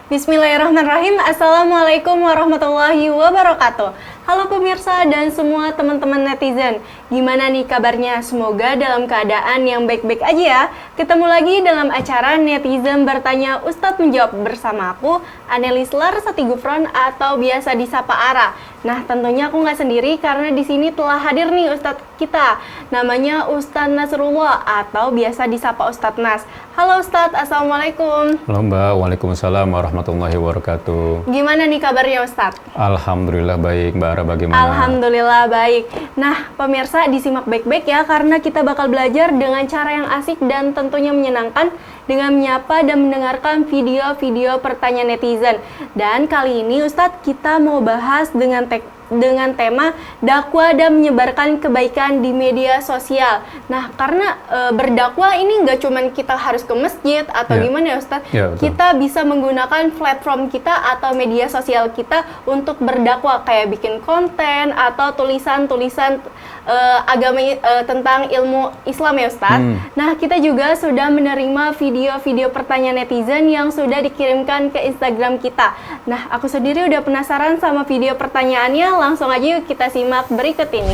Bismillahirrahmanirrahim. Assalamualaikum warahmatullahi wabarakatuh. Halo pemirsa dan semua teman-teman netizen. Gimana nih kabarnya? Semoga dalam keadaan yang baik-baik aja ya. Ketemu lagi dalam acara Netizen Bertanya Ustadz Menjawab bersama aku, Anelis Larsati Gufron atau biasa disapa Ara. Nah, tentunya aku nggak sendiri karena di sini telah hadir nih Ustadz kita. Namanya Ustadz Nasrullah atau biasa disapa Ustadz Nas. Halo Ustadz, Assalamualaikum. Halo Mbak, Waalaikumsalam warahmatullahi wabarakatuh. Gimana nih kabarnya Ustadz? Alhamdulillah baik, Mbak Ara bagaimana? Alhamdulillah baik. Nah, pemirsa disimak baik-baik ya karena kita bakal belajar dengan cara yang asik dan tentunya menyenangkan dengan menyapa dan mendengarkan video-video pertanyaan netizen. Dan kali ini Ustadz kita mau bahas dengan tema dakwah dan menyebarkan kebaikan di media sosial. Nah, karena berdakwah ini nggak cuman kita harus ke masjid atau gimana ya Ustadz? Ya, kita bisa menggunakan platform kita atau media sosial kita untuk berdakwah kayak bikin konten atau tulisan-tulisan agama tentang ilmu Islam ya Ustadz. Nah, kita juga sudah menerima video-video pertanyaan netizen yang sudah dikirimkan ke Instagram kita. Nah, aku sendiri udah penasaran sama video pertanyaannya. Langsung aja yuk kita simak berikut ini.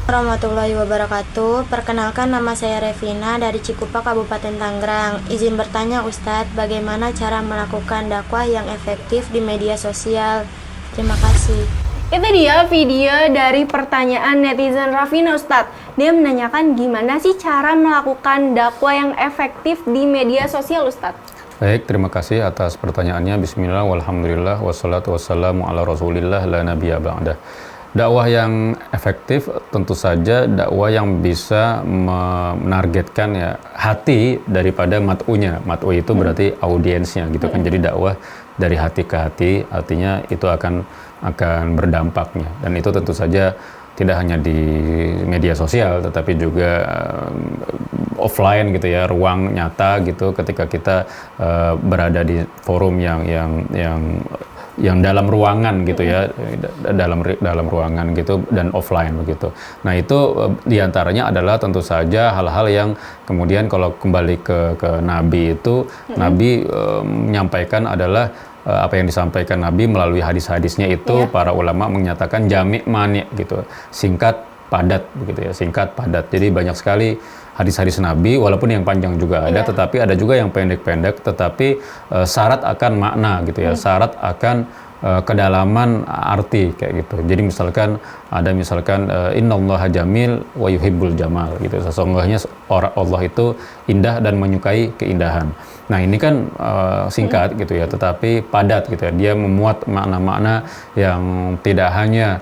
Warahmatullahi wabarakatuh. Perkenalkan, nama saya Revina dari Cikupa, Kabupaten Tangerang. Izin bertanya Ustadz, bagaimana cara melakukan dakwah yang efektif di media sosial? Terima kasih. Itu dia video dari pertanyaan netizen Rafina Ustadz. Dia menanyakan gimana sih cara melakukan dakwah yang efektif di media sosial Ustadz? Baik, terima kasih atas pertanyaannya. Bismillah, walhamdulillah, wassalatu wassalamu ala rasulillah, la nabiyya ba'dah. Dakwah yang efektif tentu saja dakwah yang bisa menargetkan ya hati daripada mat'unya. Mat'u itu berarti audiensnya gitu kan. Jadi dakwah dari hati ke hati, artinya itu akan berdampaknya. Dan itu tentu saja tidak hanya di media sosial tetapi juga offline gitu ya, ruang nyata gitu ketika kita berada di forum yang dalam ruangan gitu ya, dalam ruangan gitu dan offline begitu. Nah, itu diantaranya adalah tentu saja hal-hal yang kemudian kalau kembali ke Nabi itu Nabi menyampaikan adalah apa yang disampaikan Nabi melalui hadis-hadisnya itu para ulama menyatakan jami' mani gitu, singkat padat begitu ya, singkat padat. Jadi banyak sekali hadis-hadis Nabi walaupun yang panjang juga ada, tetapi ada juga yang pendek-pendek tetapi syarat akan makna gitu ya, syarat akan kedalaman arti kayak gitu. Jadi misalkan innallaha jamil wa yuhibbul jamal gitu. Sesungguhnya Allah itu indah dan menyukai keindahan. Nah, ini kan singkat gitu ya, tetapi padat gitu ya. Dia memuat makna-makna yang tidak hanya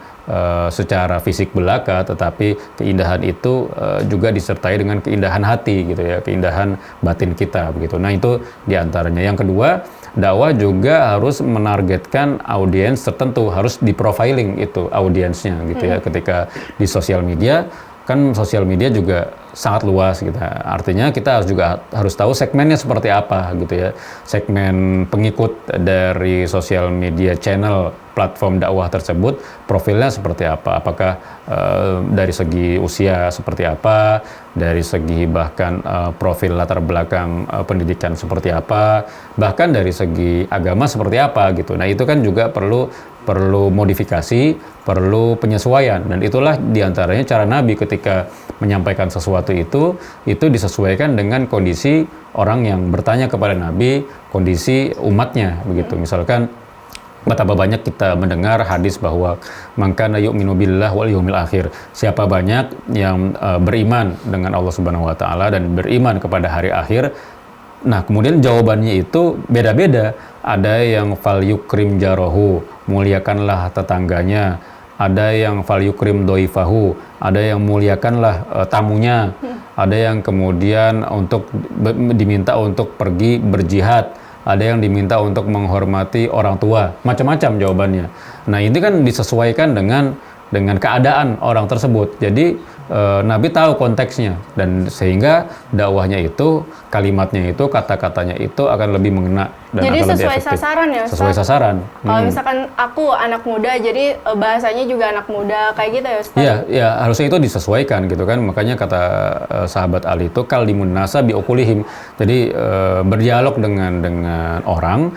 secara fisik belaka, tetapi keindahan itu juga disertai dengan keindahan hati gitu ya, keindahan batin kita begitu. Nah, itu diantaranya. Yang kedua, dakwah juga harus menargetkan audiens tertentu, harus di-profiling itu audiensnya gitu ya. Ketika di sosial media, kan sosial media juga sangat luas gitu. Artinya kita harus tahu segmennya seperti apa gitu ya. Segmen pengikut dari sosial media channel platform dakwah tersebut profilnya seperti apa? Apakah dari segi usia seperti apa? Dari segi bahkan profil latar belakang pendidikan seperti apa? Bahkan dari segi agama seperti apa gitu. Nah, itu kan juga perlu modifikasi, perlu penyesuaian, dan itulah diantaranya cara Nabi ketika menyampaikan sesuatu itu disesuaikan dengan kondisi orang yang bertanya kepada Nabi, kondisi umatnya begitu. Misalkan betapa banyak kita mendengar hadis bahwa man kana yu'minu billah wal yaumil akhir, siapa banyak yang beriman dengan Allah Subhanahu wa taala dan beriman kepada hari akhir. Nah, kemudian jawabannya itu beda-beda. Ada yang fal yukrim jarahu, muliakanlah tetangganya. Ada yang fal yukrim doifahu, ada yang muliakanlah tamunya. Ada yang kemudian diminta untuk pergi berjihad. Ada yang diminta untuk menghormati orang tua. Macam-macam jawabannya. Nah, ini kan disesuaikan dengan keadaan orang tersebut. Jadi Nabi tahu konteksnya, dan sehingga dakwahnya itu, kalimatnya itu, kata-katanya itu akan lebih mengena dan jadi akan lebih sesuai efektif. sasaran ya Ustaz? Sesuai sasaran. Kalau misalkan aku anak muda, jadi bahasanya juga anak muda, kayak gitu ya Ustaz? Iya, ya harusnya itu disesuaikan gitu kan. Makanya kata sahabat Ali itu kalimun nasa biukulihim. Jadi berdialog dengan orang,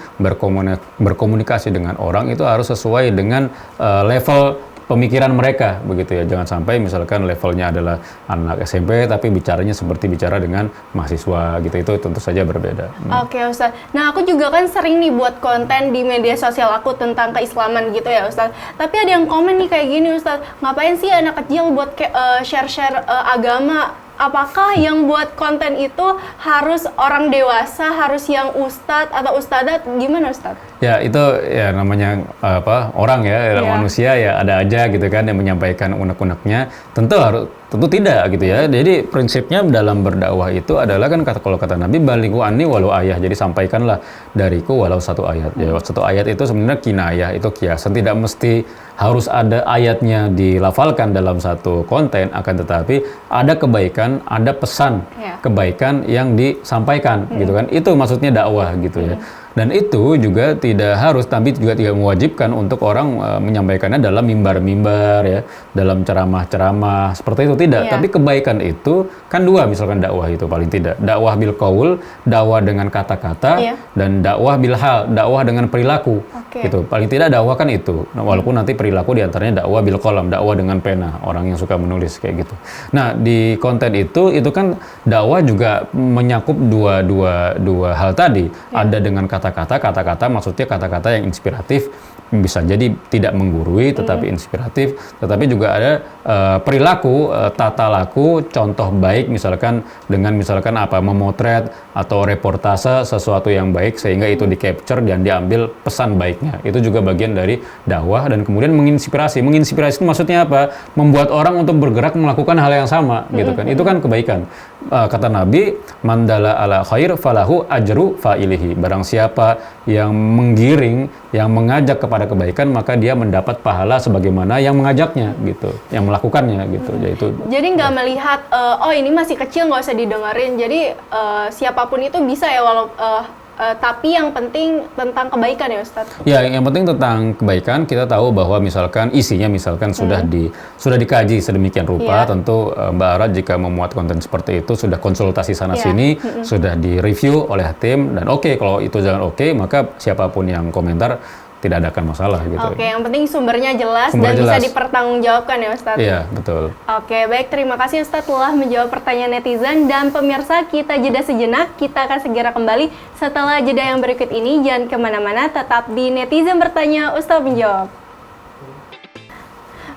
berkomunikasi dengan orang itu harus sesuai dengan level pemikiran mereka, begitu ya. Jangan sampai misalkan levelnya adalah anak SMP tapi bicaranya seperti bicara dengan mahasiswa gitu, itu tentu saja berbeda. Oke Ustaz, nah aku juga kan sering nih buat konten di media sosial aku tentang keislaman gitu ya Ustaz. Tapi ada yang komen nih kayak gini Ustaz, ngapain sih anak kecil buat share-share agama? Apakah yang buat konten itu harus orang dewasa, harus yang ustadz atau ustadzat, gimana Ustadz? Ya itu ya namanya orang ya, manusia ya, ada aja gitu kan yang menyampaikan unek-uneknya. Tentu tidak gitu ya. Jadi prinsipnya dalam berdakwah itu adalah kan kalau kata Nabi balighu anni walau ayah. Jadi sampaikanlah dariku walau satu ayat. Ya, satu ayat itu sebenarnya kinayah, itu kiasan, tidak mesti harus ada ayatnya dilafalkan dalam satu konten, akan tetapi ada kebaikan, ada pesan kebaikan yang disampaikan gitu kan. Itu maksudnya dakwah gitu ya. Dan itu juga tidak harus, tapi juga tidak mewajibkan untuk orang menyampaikannya dalam mimbar-mimbar ya, dalam ceramah-ceramah seperti itu, tidak. Tapi kebaikan itu kan dua, misalkan dakwah itu paling tidak, dakwah bil qaul, dakwah dengan kata-kata, dan dakwah bil hal, dakwah dengan perilaku. Gitu. Paling tidak dakwah kan itu. Nah, walaupun nanti perilaku diantaranya dakwah bil qalam, dakwah dengan pena, orang yang suka menulis kayak gitu. Nah, di konten itu kan dakwah juga menyakup dua hal tadi. Ada dengan kata-kata maksudnya kata-kata yang inspiratif, bisa jadi tidak menggurui tetapi inspiratif, tetapi juga ada perilaku, tata laku, contoh baik, misalkan dengan memotret atau reportase sesuatu yang baik sehingga itu di-capture dan diambil pesan baiknya. Itu juga bagian dari dakwah. Dan kemudian menginspirasi itu maksudnya apa? Membuat orang untuk bergerak melakukan hal yang sama gitu kan. Itu kan kebaikan. Kata Nabi, mandala ala khair falahu ajru fa'ilihi. Barang siapa yang menggiring, yang mengajak kepada kebaikan, maka dia mendapat pahala sebagaimana yang mengajaknya gitu, yang melakukannya gitu. Jadi nggak melihat ini masih kecil nggak usah didengerin. Jadi siapapun itu bisa ya, tapi yang penting tentang kebaikan ya Ustadz? Ya, yang penting tentang kebaikan. Kita tahu bahwa isinya sudah dikaji sedemikian rupa. Tentu Mbak Ara jika memuat konten seperti itu sudah konsultasi sana-sini, sudah direview oleh tim, dan kalau itu jalan maka siapapun yang komentar tidak ada akan masalah gitu. Yang penting sumbernya jelas dan bisa dipertanggungjawabkan ya Ustadz? Iya, betul. Baik, terima kasih Ustadz telah menjawab pertanyaan netizen. Dan pemirsa, kita jeda sejenak, kita akan segera kembali setelah jeda yang berikut ini. Jangan kemana-mana, tetap di Netizen Bertanya, Ustadz Menjawab.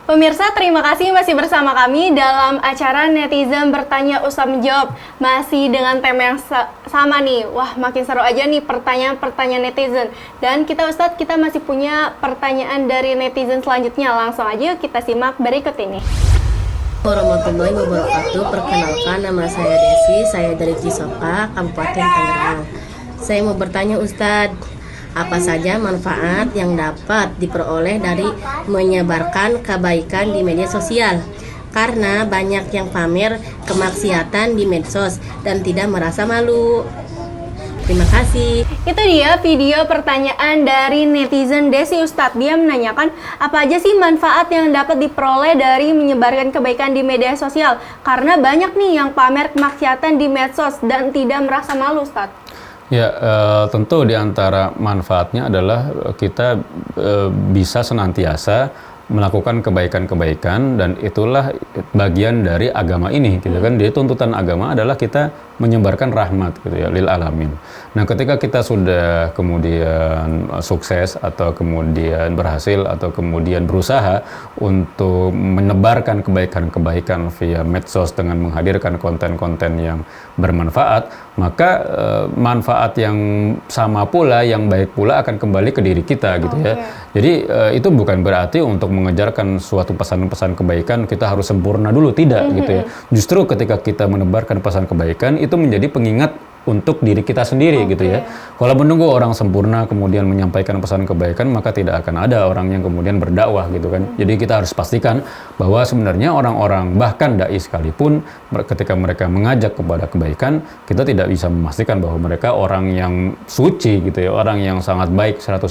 Pemirsa, terima kasih masih bersama kami dalam acara Netizen Bertanya Ustadz Menjawab. Masih dengan tema yang sama nih. Wah, makin seru aja nih pertanyaan-pertanyaan netizen. Dan kita Ustadz, kita masih punya pertanyaan dari netizen selanjutnya. Langsung aja kita simak berikut ini. Warahmatullahi wabarakatuh. Perkenalkan, nama saya Desi, saya dari Cisoka, Kabupaten Tangerang. Saya mau bertanya Ustadz, apa saja manfaat yang dapat diperoleh dari menyebarkan kebaikan di media sosial? Karena banyak yang pamer kemaksiatan di medsos dan tidak merasa malu. Terima kasih. Itu dia video pertanyaan dari netizen Desi Ustadz. Dia menanyakan apa aja sih manfaat yang dapat diperoleh dari menyebarkan kebaikan di media sosial. Karena banyak nih yang pamer kemaksiatan di medsos dan tidak merasa malu Ustadz. Ya, tentu di antara manfaatnya adalah kita bisa senantiasa melakukan kebaikan-kebaikan, dan itulah bagian dari agama ini gitu kan. Jadi tuntutan agama adalah kita menyebarkan rahmat gitu ya, lil alamin. Nah, ketika kita sudah kemudian sukses atau kemudian berhasil atau kemudian berusaha untuk menebarkan kebaikan-kebaikan via medsos dengan menghadirkan konten-konten yang bermanfaat, maka manfaat yang sama pula, yang baik pula akan kembali ke diri kita gitu ya. Jadi itu bukan berarti untuk mengejarkan suatu pesan-pesan kebaikan kita harus sempurna dulu, tidak gitu ya. Justru ketika kita menebarkan pesan kebaikan itu menjadi pengingat untuk diri kita sendiri gitu ya. Kalau menunggu orang sempurna kemudian menyampaikan pesan kebaikan, maka tidak akan ada orang yang kemudian berdakwah gitu kan. Jadi kita harus pastikan bahwa sebenarnya orang-orang bahkan dai sekalipun ketika mereka mengajak kepada kebaikan, kita tidak bisa memastikan bahwa mereka orang yang suci gitu ya, orang yang sangat baik 100%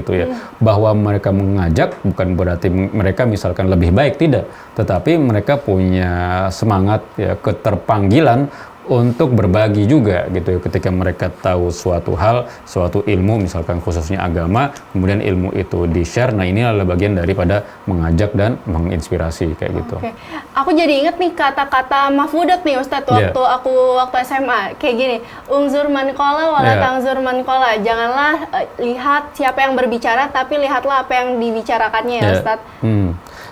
gitu ya. Bahwa mereka mengajak bukan berarti mereka misalkan lebih baik, tidak, tetapi mereka punya semangat ya, keterpanggilan untuk berbagi juga gitu ya. Ketika mereka tahu suatu hal, suatu ilmu misalkan khususnya agama, kemudian ilmu itu di-share, nah ini adalah bagian daripada mengajak dan menginspirasi kayak gitu. Oke. Aku jadi inget nih kata-kata Mahfudat nih Ustadz waktu SMA kayak gini, ungzur man qala wala tangzur man qala. Janganlah lihat siapa yang berbicara, tapi lihatlah apa yang dibicarakannya ya Ustadz.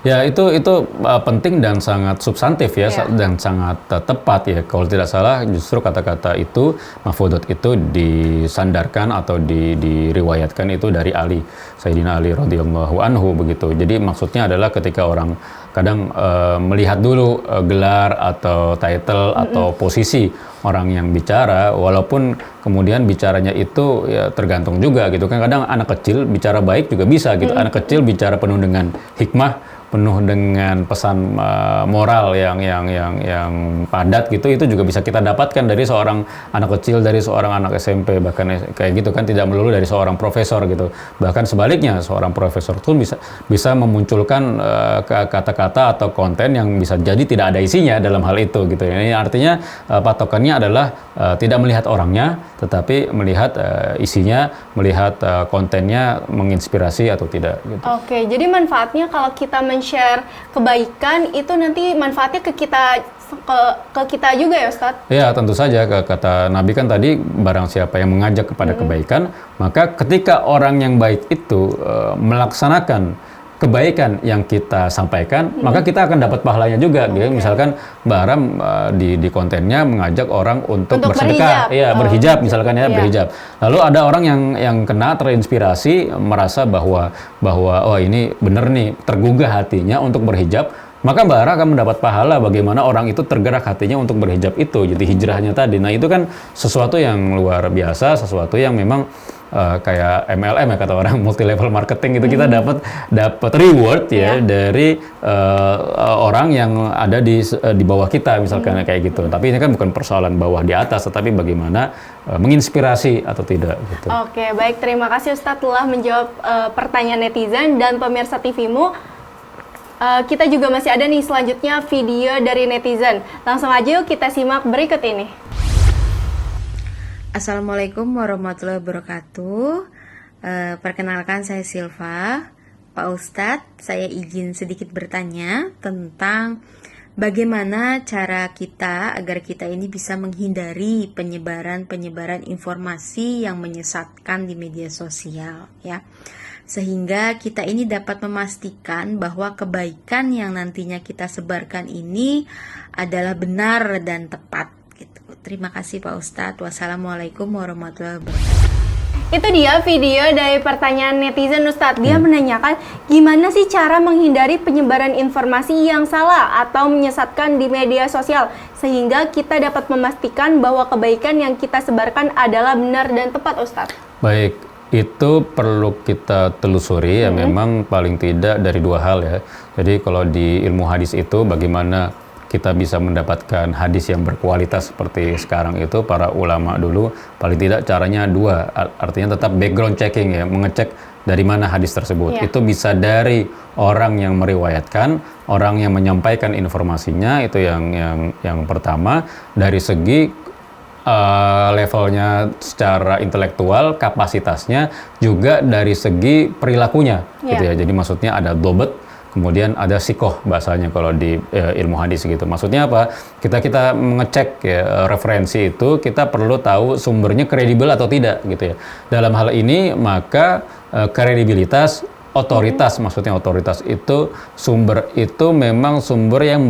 Ya itu penting dan sangat substantif ya, dan sangat tepat ya. Kalau tidak salah justru kata-kata itu, Mahfudat itu disandarkan atau diriwayatkan itu dari Ali, Sayyidina Ali radhiyallahu anhu begitu. Jadi maksudnya adalah ketika orang kadang melihat dulu gelar atau title atau posisi orang yang bicara, walaupun kemudian bicaranya itu ya tergantung juga gitu kan. Kadang anak kecil bicara baik juga bisa gitu. Anak kecil bicara penuh dengan hikmah, penuh dengan pesan moral yang padat gitu, itu juga bisa kita dapatkan dari seorang anak kecil, dari seorang anak SMP, bahkan kayak gitu kan, tidak melulu dari seorang profesor gitu. Bahkan sebaliknya, seorang profesor pun bisa memunculkan kata-kata atau konten yang bisa jadi tidak ada isinya dalam hal itu gitu. Ini artinya patokannya adalah tidak melihat orangnya, tetapi melihat isinya, melihat kontennya menginspirasi atau tidak gitu. Oke, jadi manfaatnya kalau kita share kebaikan itu nanti manfaatnya ke kita juga ya Ustadz? Ya tentu saja, kata Nabi kan tadi, barang siapa yang mengajak kepada kebaikan, maka ketika orang yang baik itu melaksanakan kebaikan yang kita sampaikan, maka kita akan dapat pahalanya juga. Gitu. Misalkan Mbak Aram di kontennya mengajak orang untuk bersedekah, berhijab misalkan ya, berhijab. Lalu ada orang yang kena terinspirasi, merasa bahwa oh ini benar nih, tergugah hatinya untuk berhijab, maka Mbak Ara akan mendapat pahala bagaimana orang itu tergerak hatinya untuk berhijab itu, jadi hijrahnya tadi. Nah itu kan sesuatu yang luar biasa, sesuatu yang memang kayak MLM ya kata orang, multi level marketing itu, kita dapat reward ya dari orang yang ada di bawah kita misalkan kayak gitu. Tapi ini kan bukan persoalan bawah di atas, tetapi bagaimana menginspirasi atau tidak gitu. Oke, baik, terima kasih Ustadz telah menjawab pertanyaan netizen dan pemirsa TV-mu. Kita juga masih ada nih selanjutnya video dari netizen. Langsung aja yuk kita simak berikut ini. Assalamualaikum warahmatullahi wabarakatuh. Perkenalkan saya Silva. Pak Ustadz, saya izin sedikit bertanya tentang bagaimana cara kita agar kita ini bisa menghindari penyebaran informasi yang menyesatkan di media sosial ya. Sehingga kita ini dapat memastikan bahwa kebaikan yang nantinya kita sebarkan ini adalah benar dan tepat. Terima kasih Pak Ustadz. Wassalamualaikum warahmatullahi wabarakatuh. Itu dia video dari pertanyaan netizen Ustadz. Dia menanyakan gimana sih cara menghindari penyebaran informasi yang salah atau menyesatkan di media sosial, sehingga kita dapat memastikan bahwa kebaikan yang kita sebarkan adalah benar dan tepat Ustadz. Baik, itu perlu kita telusuri ya, memang paling tidak dari dua hal ya. Jadi kalau di ilmu hadis itu bagaimana kita bisa mendapatkan hadis yang berkualitas seperti sekarang itu, para ulama dulu paling tidak caranya dua, artinya tetap background checking ya, mengecek dari mana hadis tersebut. Itu bisa dari orang yang meriwayatkan, orang yang menyampaikan informasinya, itu yang pertama. Dari segi levelnya secara intelektual, kapasitasnya, juga dari segi perilakunya gitu ya. Jadi maksudnya ada dobet, kemudian ada sikoh bahasanya kalau di ilmu hadis gitu. Maksudnya apa? Kita mengecek ya, referensi itu, kita perlu tahu sumbernya kredibel atau tidak gitu ya. Dalam hal ini maka kredibilitas, otoritas, maksudnya otoritas itu, sumber itu memang sumber yang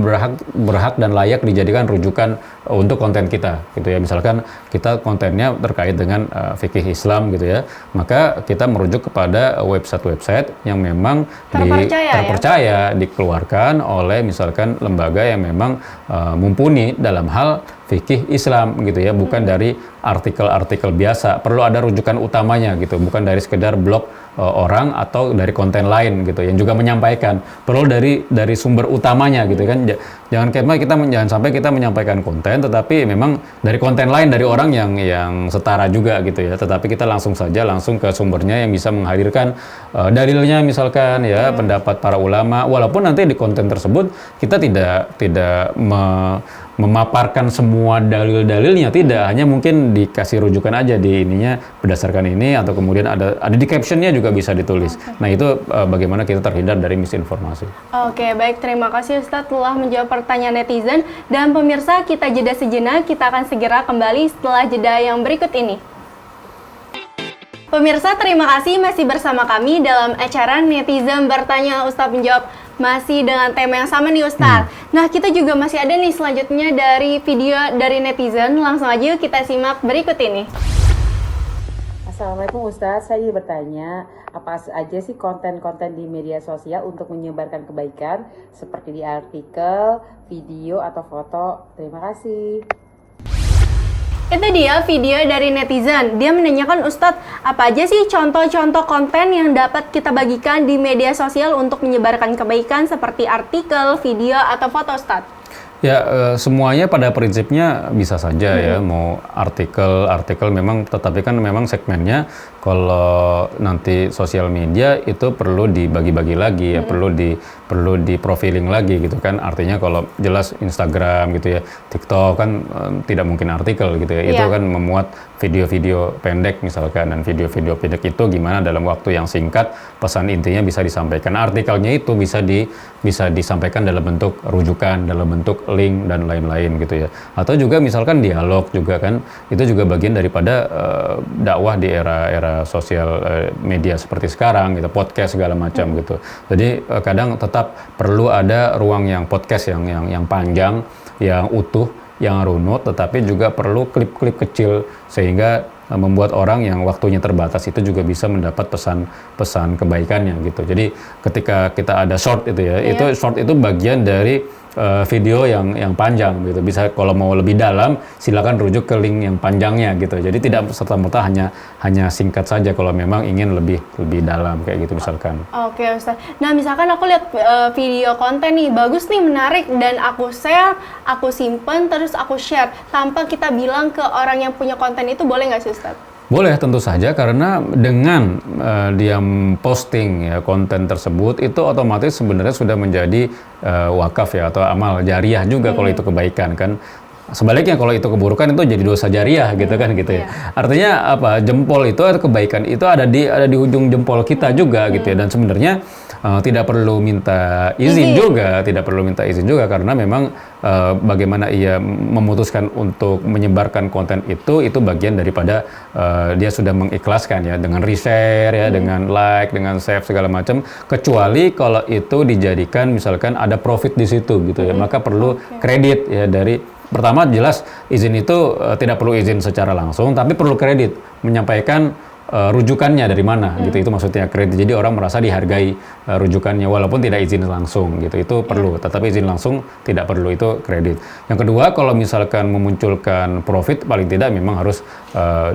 berhak dan layak dijadikan rujukan untuk konten kita gitu ya. Misalkan kita kontennya terkait dengan fikih Islam gitu ya, maka kita merujuk kepada website-website yang memang terpercaya dikeluarkan oleh misalkan lembaga yang memang mumpuni dalam hal fikih Islam gitu ya, bukan dari artikel-artikel biasa. Perlu ada rujukan utamanya gitu, bukan dari sekedar blog orang atau dari konten lain gitu yang juga menyampaikan. Perlu dari sumber utamanya gitu kan. Jangan sampai kita menyampaikan konten tetapi memang dari konten lain dari orang yang setara juga gitu ya. Tetapi kita langsung ke sumbernya yang bisa menghadirkan dalilnya misalkan ya, pendapat para ulama, walaupun nanti di konten tersebut kita tidak memaparkan semua dalil-dalilnya, tidak, hanya mungkin dikasih rujukan aja di ininya berdasarkan ini, atau kemudian ada di captionnya juga bisa ditulis. Nah itu bagaimana kita terhindar dari misinformasi. Oke, baik, terima kasih Ustadz telah menjawab pertanyaan netizen. Dan pemirsa, kita jeda sejenak, kita akan segera kembali setelah jeda yang berikut ini. Pemirsa, terima kasih masih bersama kami dalam acara Netizen Bertanya Ustadz Menjawab. Masih dengan tema yang sama nih Ustadz. Nah, kita juga masih ada nih selanjutnya dari video dari netizen. Langsung aja yuk kita simak berikut ini. Assalamualaikum Ustadz, saya bertanya apa aja sih konten-konten di media sosial untuk menyebarkan kebaikan seperti di artikel, video, atau foto? Terima kasih. Itu dia video dari netizen. Dia menanyakan, Ustadz, apa aja sih contoh-contoh konten yang dapat kita bagikan di media sosial untuk menyebarkan kebaikan seperti artikel, video, atau foto, Ustadz? Ya, semuanya pada prinsipnya bisa saja ya, mau artikel memang, tetapi kan memang segmennya kalau nanti sosial media itu perlu dibagi-bagi lagi ya, perlu di profiling lagi gitu kan. Artinya kalau jelas Instagram gitu ya, TikTok kan tidak mungkin artikel gitu ya. Itu kan memuat video-video pendek misalkan, dan video-video pendek itu gimana dalam waktu yang singkat pesan intinya bisa disampaikan. Artikelnya itu bisa disampaikan dalam bentuk rujukan, dalam bentuk link dan lain-lain gitu ya. Atau juga misalkan dialog juga kan, itu juga bagian daripada dakwah di era sosial media seperti sekarang gitu, podcast segala macam gitu. Jadi kadang tetap perlu ada ruang yang podcast yang panjang, yang utuh, yang runut, tetapi juga perlu klip-klip kecil sehingga membuat orang yang waktunya terbatas itu juga bisa mendapat pesan kebaikannya gitu. Jadi ketika kita ada short itu ya, itu short itu bagian dari video yang panjang gitu. Bisa kalau mau lebih dalam silakan rujuk ke link yang panjangnya gitu. Jadi tidak serta-merta hanya singkat saja kalau memang ingin lebih dalam kayak gitu misalkan. Oke Ustaz. Nah misalkan aku lihat video konten nih bagus nih, menarik, dan aku share, aku simpen, terus aku share tanpa kita bilang ke orang yang punya konten itu, boleh nggak sih Ustaz? Boleh, tentu saja, karena dengan dia posting ya konten tersebut itu otomatis sebenarnya sudah menjadi wakaf ya, atau amal jariah juga kalau itu kebaikan kan. Sebaliknya kalau itu keburukan itu jadi dosa jariah gitu kan gitu ya. Artinya apa? Jempol itu atau kebaikan itu ada di ujung jempol kita juga gitu ya, dan sebenarnya tidak perlu minta izin juga, karena memang bagaimana ia memutuskan untuk menyebarkan konten itu bagian daripada dia sudah mengikhlaskan ya, dengan reshare ya, dengan like, dengan save segala macam, kecuali kalau itu dijadikan misalkan ada profit di situ gitu ya, maka perlu kredit ya dari. Pertama jelas izin itu tidak perlu izin secara langsung, tapi perlu kredit, menyampaikan rujukannya dari mana gitu, itu maksudnya kredit. Jadi orang merasa dihargai rujukannya walaupun tidak izin langsung gitu, itu perlu. Tetapi izin langsung tidak perlu, itu kredit. Yang kedua, kalau misalkan memunculkan profit, paling tidak memang harus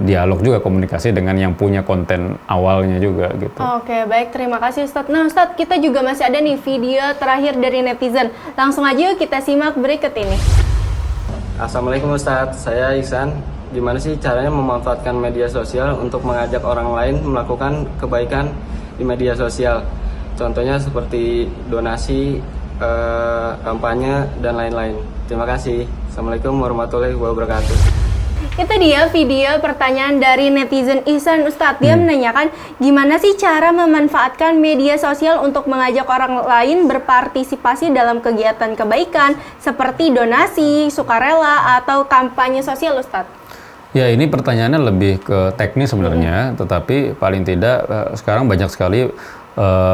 dialog juga, komunikasi dengan yang punya konten awalnya juga gitu. Oke, baik, terima kasih Ustadz. Nah Ustadz, kita juga masih ada nih video terakhir dari netizen. Langsung aja yuk kita simak berikut ini. Assalamualaikum Ustadz, saya Ihsan. Gimana sih caranya memanfaatkan media sosial untuk mengajak orang lain melakukan kebaikan di media sosial? Contohnya seperti donasi, kampanye, dan lain-lain. Terima kasih. Assalamualaikum warahmatullahi wabarakatuh. Itu dia video pertanyaan dari netizen Ihsan Ustadz. Dia menanyakan gimana sih cara memanfaatkan media sosial untuk mengajak orang lain berpartisipasi dalam kegiatan kebaikan seperti donasi, sukarela, atau kampanye sosial Ustadz. Ya, ini pertanyaannya lebih ke teknis sebenarnya, tetapi paling tidak sekarang banyak sekali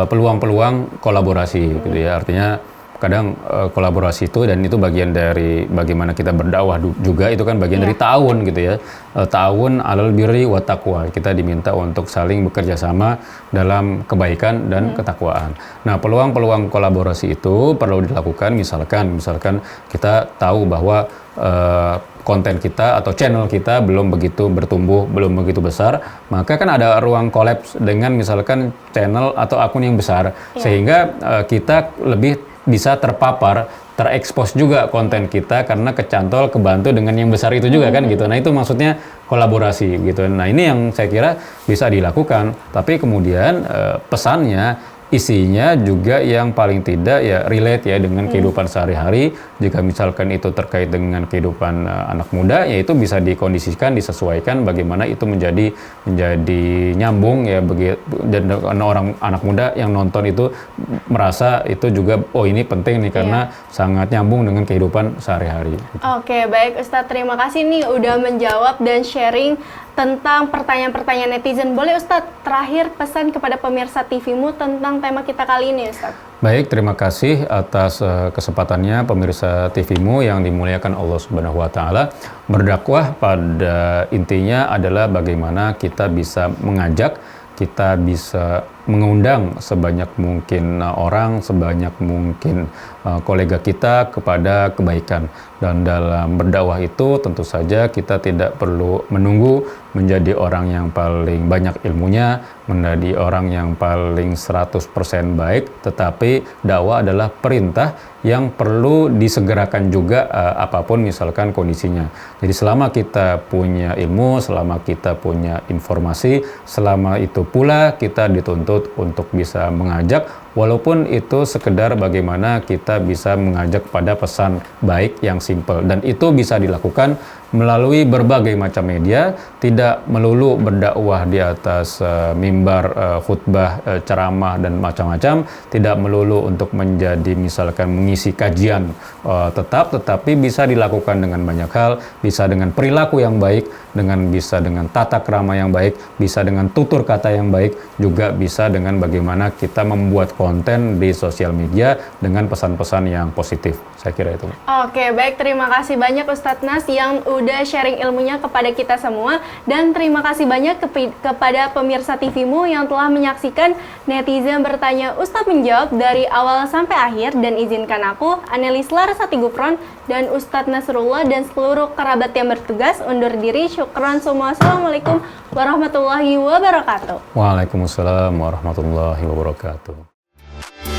peluang-peluang kolaborasi gitu ya. Artinya kadang kolaborasi itu, dan itu bagian dari bagaimana kita berdakwah juga, itu kan bagian dari ta'awun gitu ya. Ta'awun alal birri wa taqwa. Kita diminta untuk saling bekerja sama dalam kebaikan dan ketakwaan. Nah, peluang-peluang kolaborasi itu perlu dilakukan, misalkan kita tahu bahwa konten kita atau channel kita belum begitu bertumbuh, belum begitu besar, maka kan ada ruang kolaps dengan misalkan channel atau akun yang besar, sehingga kita lebih bisa terpapar, terekspos juga konten kita karena kecantol, kebantu dengan yang besar itu juga kan gitu. Nah, itu maksudnya kolaborasi gitu. Nah, ini yang saya kira bisa dilakukan, tapi kemudian pesannya, isinya juga yang paling tidak ya relate ya dengan kehidupan sehari-hari. Jika misalkan itu terkait dengan kehidupan anak muda, ya itu bisa dikondisikan, disesuaikan bagaimana itu menjadi nyambung ya, dan orang anak muda yang nonton itu merasa itu juga oh ini penting nih karena sangat nyambung dengan kehidupan sehari-hari. Oke, baik Ustadz, terima kasih nih udah menjawab dan sharing tentang pertanyaan-pertanyaan netizen. Boleh Ustadz terakhir pesan kepada pemirsa TV-mu tentang tema kita kali ini, Ustadz? Baik, terima kasih atas kesempatannya pemirsa TV-mu yang dimuliakan Allah Subhanahu wa taala. Berdakwah pada intinya adalah bagaimana kita bisa mengajak, kita bisa mengundang sebanyak mungkin orang, sebanyak mungkin kolega kita kepada kebaikan. Dan dalam berdakwah itu tentu saja kita tidak perlu menunggu menjadi orang yang paling banyak ilmunya, menjadi orang yang paling 100% baik, tetapi dakwah adalah perintah yang perlu disegerakan juga apapun misalkan kondisinya. Jadi selama kita punya ilmu, selama kita punya informasi, selama itu pula kita dituntut untuk bisa mengajak, walaupun itu sekedar bagaimana kita bisa mengajak pada pesan baik yang simple, dan itu bisa dilakukan melalui berbagai macam media, tidak melulu berdakwah di atas mimbar, khutbah, ceramah dan macam-macam, tidak melulu untuk menjadi misalkan mengisi kajian tetapi bisa dilakukan dengan banyak hal, bisa dengan perilaku yang baik, bisa dengan tata krama yang baik, bisa dengan tutur kata yang baik, juga bisa dengan bagaimana kita membuat konten di sosial media dengan pesan-pesan yang positif. Saya kira itu. Oke, baik, terima kasih banyak Ustadz Nas yang udah sharing ilmunya kepada kita semua, dan terima kasih banyak kepada pemirsa TV-mu yang telah menyaksikan Netizen Bertanya Ustadz Menjawab dari awal sampai akhir. Dan izinkan aku, Anelis Larasati Gufron dan Ustadz Nasrullah dan seluruh kerabat yang bertugas undur diri. Syukran semua. Assalamualaikum warahmatullahi wabarakatuh. Waalaikumsalam warahmatullahi wabarakatuh.